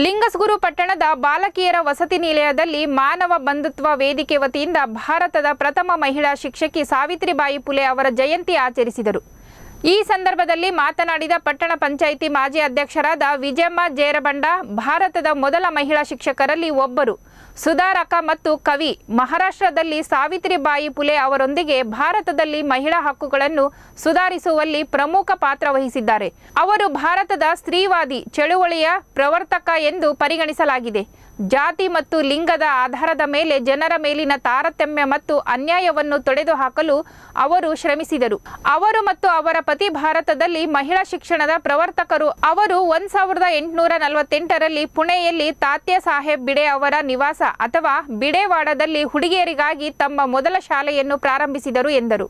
ಲಿಂಗಸ್ಗೂರು ಪಟ್ಟಣದ ಬಾಲಕಿಯರ ವಸತಿ ನಿಲಯದಲ್ಲಿ ಮಾನವ ಬಂಧುತ್ವ ವೇದಿಕೆ ವತಿಯಿಂದ ಭಾರತದ ಪ್ರಥಮ ಮಹಿಳಾ ಶಿಕ್ಷಕಿ ಸಾವಿತ್ರಿಬಾಯಿ ಫುಲೆ ಅವರ ಜಯಂತಿ ಆಚರಿಸಿದರು. ಈ ಸಂದರ್ಭದಲ್ಲಿ ಮಾತನಾಡಿದ ಪಟ್ಟಣ ಪಂಚಾಯಿತಿ ಮಾಜಿ ಅಧ್ಯಕ್ಷರಾದ ವಿಜಯಮ್ಮ ಜೇರಬಂಡ, ಭಾರತದ ಮೊದಲ ಮಹಿಳಾ ಶಿಕ್ಷಕರಲ್ಲಿ ಒಬ್ಬರು, ಸುಧಾರಕ ಮತ್ತು ಕವಿ, ಮಹಾರಾಷ್ಟ್ರದಲ್ಲಿ ಸಾವಿತ್ರಿಬಾಯಿ ಫುಲೆ ಅವರೊಂದಿಗೆ ಭಾರತದಲ್ಲಿ ಮಹಿಳಾ ಹಕ್ಕುಗಳನ್ನು ಸುಧಾರಿಸುವಲ್ಲಿ ಪ್ರಮುಖ ಪಾತ್ರ ವಹಿಸಿದ್ದಾರೆ. ಅವರು ಭಾರತದ ಸ್ತ್ರೀವಾದಿ ಚಳುವಳಿಯ ಪ್ರವರ್ತಕ ಎಂದು ಪರಿಗಣಿಸಲಾಗಿದೆ. ಜಾತಿ ಮತ್ತು ಲಿಂಗದ ಆಧಾರದ ಮೇಲೆ ಜನರ ಮೇಲಿನ ತಾರತಮ್ಯ ಮತ್ತು ಅನ್ಯಾಯವನ್ನು ತೊಡೆದುಹಾಕಲು ಅವರು ಶ್ರಮಿಸಿದರು. ಅವರು ಮತ್ತು ಅವರ ಪತಿ ಭಾರತದಲ್ಲಿ ಮಹಿಳಾ ಶಿಕ್ಷಣದ ಪ್ರವರ್ತಕರು. ಅವರು 1848ರಲ್ಲಿ ಪುಣೆಯಲ್ಲಿ ತಾತ್ಯಾ ಸಾಹೇಬ್ ಬಿಡೆ ಅವರ ನಿವಾಸ ಅಥವಾ ಬಿಡೆವಾಡದಲ್ಲಿ ಹುಡುಗಿಯರಿಗಾಗಿ ತಮ್ಮ ಮೊದಲ ಶಾಲೆಯನ್ನು ಪ್ರಾರಂಭಿಸಿದರು ಎಂದರು.